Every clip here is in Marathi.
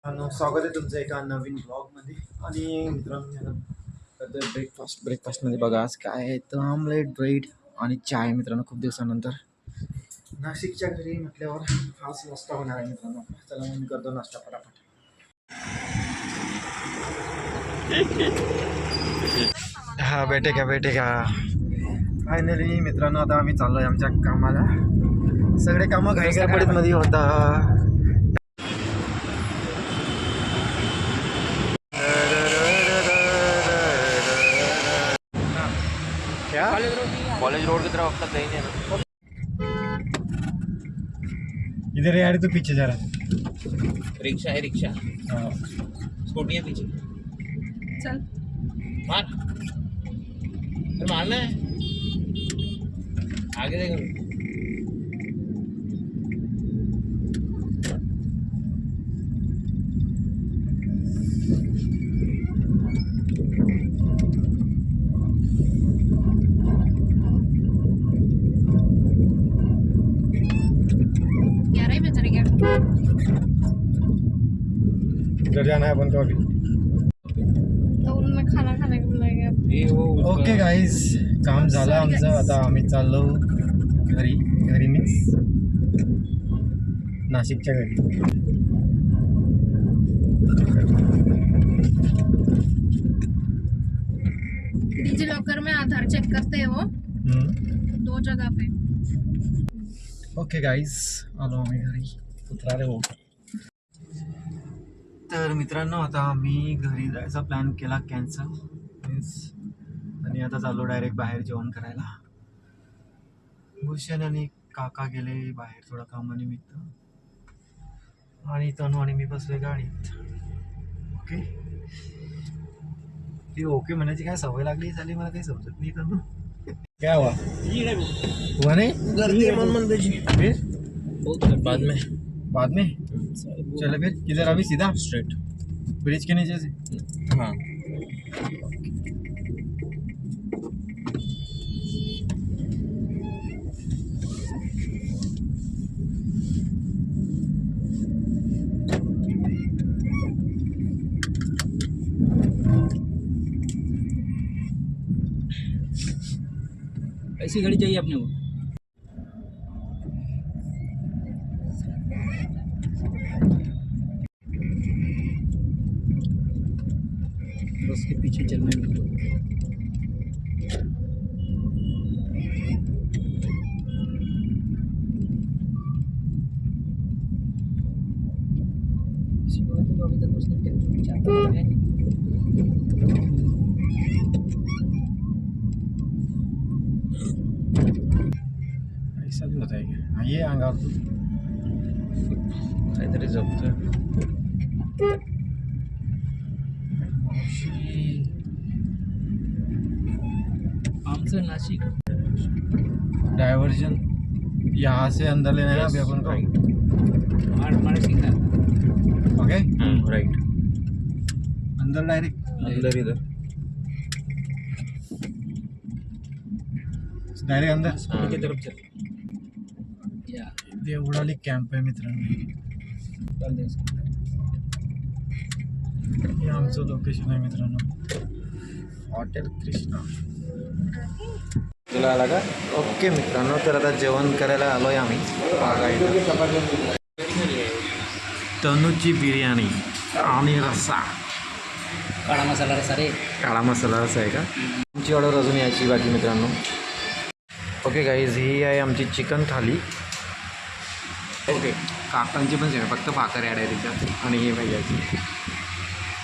स्वागत आहे तुमचं एका नवीन ब्लॉगमध्ये. आणि मित्रांनो ब्रेकफास्टमध्ये बघा आज काय आहे तर आमलेट ब्रेड आणि चाय. मित्रांनो खूप दिवसानंतर नाशिकच्या घरी म्हटल्यावर खास नाश्ता होणार आहे मित्रांनो. चला मग मी करतो नाश्ता फटाफट. हा बेटे का फायनली मित्रांनो आता आम्ही चाललोय आमच्या कामाला. सगळे कामं घाईगडबडीत मध्ये होता. क्या कॉलेज रोड की तरफ अब तक गई नहीं ना. इधर यार तू पीछे जा रहा. रिक्शा है रिक्शा. हाँ. स्कूटी है पीछे. चल मार. अरे मारना है. आगे देखो. इधर जाना है अपन को अभी. तो उनमें खाना खाने को बुलाएगा. ये वो ओके गाईज, काम झालं आमचं. आता आम्ही चाललो घरी मीन्स नाशिकच्या घरी. डिजी लॉकर में आधार चेक करते हैं वो 2 जगह पे. ओके गाईज, आलो आम्ही घरी. उतरा रे हो. तर मित्रांनो आता आम्ही घरी जायचा प्लॅन केला कॅन्सल मीन्स. आणि आता चाललो डायरेक्ट बाहेर जेवण करायला. भूषण आणि काका गेले बाहेर थोडा कामानिमित्त. आणि तनू आणि मी बसलोय गाडीत. ओके. ती ओके म्हणायची काय सवय लागली झाली मला काही समजत नाही. तनू क्या हुआ नहीं गर्दी मन मन दे. फिर बाद में चलो फिर किधर अभी सीधा स्ट्रेट ब्रिज के नीचे से. हाँ. ऐसी गाड़ी चाहिए अपने को. उसके पीछे चलने में अभी तक उसने टेंशन चाहता है. ऐसा भी होता है क्या. हाँ ये अंगार तू काहीतरी जपतोय. आमचं नाशिक डायवर्जन यहाँ से अंदर लेना है ना अभी अपन को. हमारे सिग्नल. Okay right. अंदर डायरेक्ट अंदर इधर डायरेक्ट अंदर. की तरफ चल. या देवळाली कॅम्प आहे मित्रांनो. हे आमचं लोकेशन आहे मित्रांनो. हॉटेल कृष्णा. तुला आला का. ओके मित्रांनो, तर आता जेवण करायला आलोय आम्ही. तनूची बिर्याणी आणि रस्सा. काळा मसाला रस्सा रे. काळा मसाला रस्सा आहे का. आमची ऑर्डर अजून यायची बाकी मित्रांनो. ओके गाईज, ही आहे आमची चिकन थाली. ओके, काकांची पण आहे फक्त भाकर ॲड आहे त्याच्यात. आणि ही भैयाची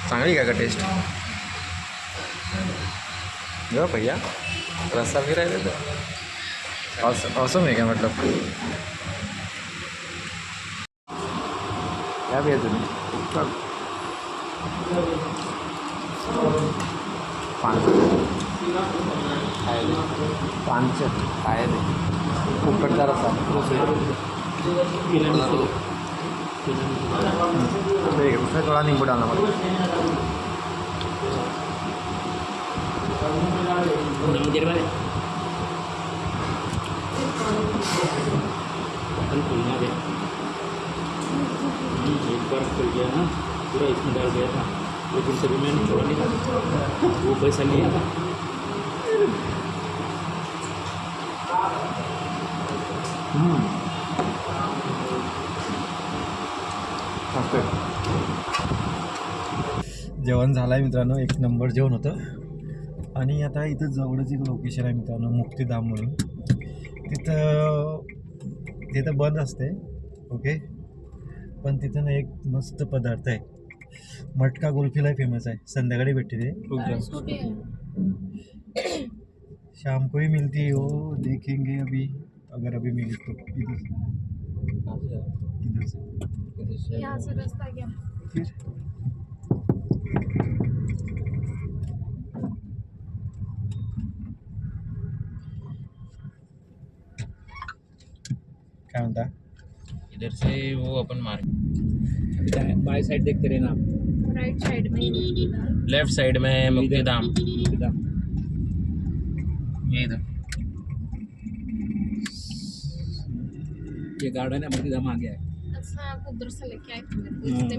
चांगली का टेस्ट. ग भैया रस्सा भी राहिला तर असं आहे का मतलब. क्या भैया तुम्ही 5 खाए थे उकडता रस्सा. ठीक है, उसमें थोड़ा नींबू डालना पड़ेगा. एक बार खुल गया ना. पूरा इसमें डाल दिया था, लेकिन सभी मैंने छोड़ा नहीं था, वो पैसा लिया था। जेवण झालं आहे मित्रांनो, एक नंबर जेवण होतं. आणि आता इथं जवळच एक लोकेशन आहे मित्रांनो, मुक्तिधाम म्हणून. तिथं बंद असते ओके, पण तिथं ना एक मस्त पदार्थ आहे, मटका कुल्फीला फेमस आहे. संध्याकाळी भेटते ते खूप जास्त. शाम को ही मिलती हो, देखेंगे अभी अगर अभी मिली तो. इधर से यहाँ से रास्ता गया. फिर क्या म्हणता. इधर से वो अपन मार्केट बाय साइड देखते रहना आप, राइट साइड में. लेफ्ट साइड में मुक्तिधाम. ये इधर ये गार्डन है, मुक्तिधाम आ गया है. अच्छा, आप उधर से लेके आए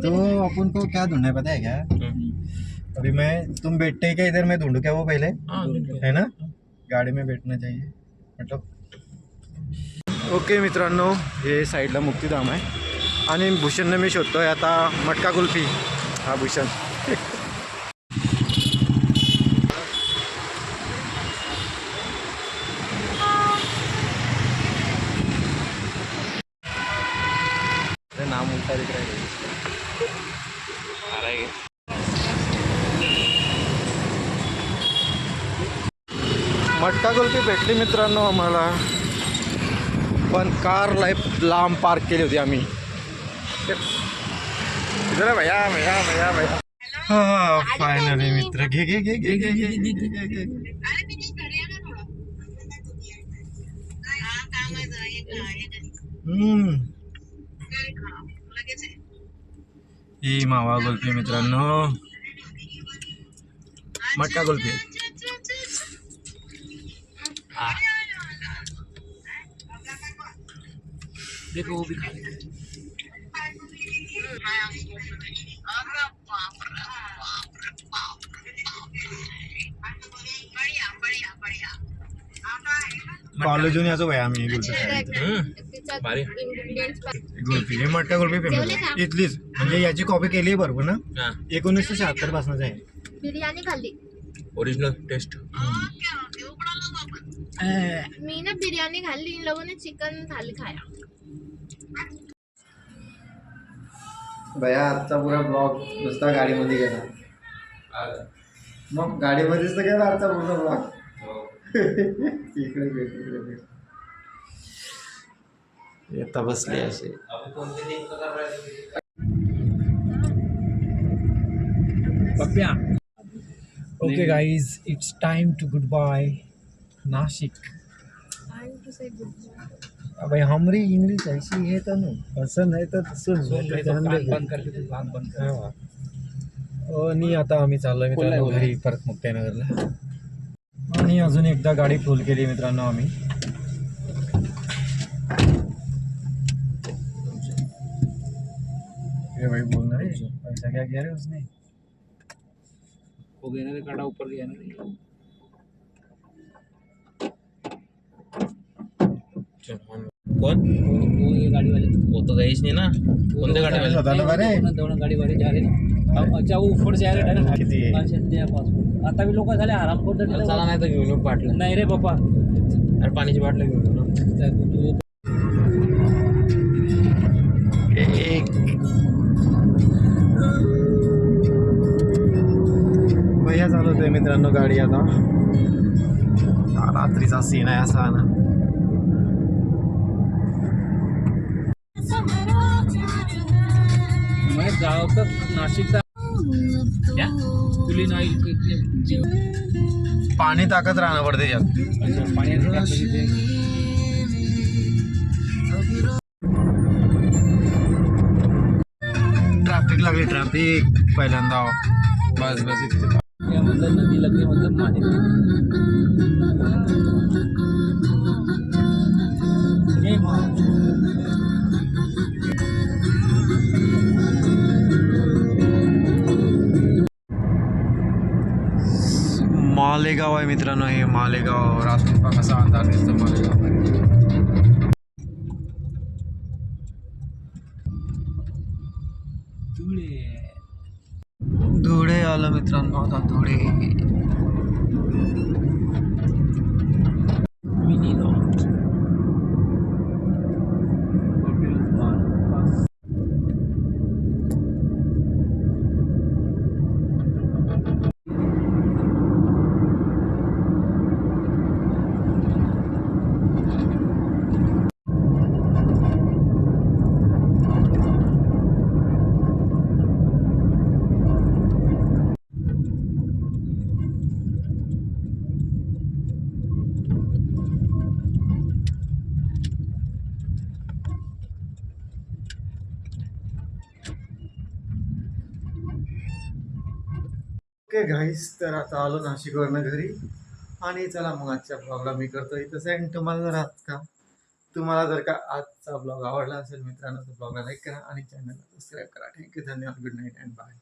तो अपन को क्या ढूंढना है पता है क्या. अभी तुम बैठते ही क्या इधर, मैं ढूंढू क्या वो पहले, है ना. गाडी में बैठना चाहिए मतलब. ओके मित्रांनो, हे साईडला मुक्तिधाम आहे आणि भूषणने मी शोधतोय आता मटका कुल्फी. हा भूषण. नाम उलटा दिख रहा है. मटका कुल्फी भेटली मित्रांनो आम्हाला, पण कार लांब पार्क केली होती आम्ही. जरा भैया भैया भैया भैया. हा फायनली मित्र, घे घे घे घे घे घे. ही मावा कुल्फी मित्रांनो, मटका कुल्फी. देखो वो भी खा कॉलेजून यायचो भाई आम्ही भारी. कुल्फी. हे मटका कुल्फी फेमस इथलीच, म्हणजे याची कॉपी केली आहे बरोबर ना. 1976 पासूनच आहे. बिर्याणी खाल्ली ओरिजिनल टेस्ट. मी ना बिर्याणी खाल्ली, इन लोगों ने चिकन थाली खाया. भैया आजचा पुरा ब्लॉग नुसता गाडीमध्ये गेला. मग गाडीमध्येच तर गेला आजचा पूर्ण ब्लॉग. इकडे भेट इकडे भेट. येता बसले असे. Pappya. Okay guys, it's time to good bye Nashik. भाई हमारी इंग्लिश ऐसी है तो ना, पसंद है तर सुन. बंद करके तू भाग बंद कर. आणि आता आम्ही चाललोय मित्रांनो घरी परत मुक्ताईनगरला. आणि अजून एकदा गाडी फुल केली मित्रांनो आम्ही. ये भाई बोल रहा है पैसा क्या किया रे उसने. हो गया ना, काटा ऊपर गया ना. कौन वो ये गाड़ी वाले, वो तो गए नहीं ना. कोणत्या गाड़ी वाले? दोन गाड़ी वाले जा रहे ना. अच्छा वो ऊपर जा रहे डायरेक्ट. किती आहे? 500 पासपोर्ट. आता भी लोक झाले आराम करत. चला नाही तर घेऊन बाटलं. नाही रे बाप्पा, अरे पाण्याची बाटलं घेऊन ना. भैया चालवतोय मित्रांनो गाडी. आता रात्रीचा सीन आहे असा ना. गाव तर नाशिकचा तुली नाही. पाणी टाकत राहणं पडते त्यात. ट्रॅफिक लागली, ट्रॅफिक पहिल्यांदा. बस बस इथे मतलब नदी लगे, मतलब पानी. मालेगाव आहे मित्रांनो, हे मालेगाव. रात्री बघा कसा अंधार दिसतो मालेगाव. धुळे आलं मित्रांनो, आता धुळे. मिनी लॉन्च ओके गाईस, तर आता आलो नाशिकवरनं घरी. आणि चला मग आजच्या ब्लॉगला मी करतो इथं सेंड. तुम्हाला जर का आजचा ब्लॉग आवडला असेल मित्रांनो, तर ब्लॉगला लाईक करा आणि चॅनलला सबस्क्राईब करा. थँक्यू, धन्यवाद, गुड नाईट अँड बाय.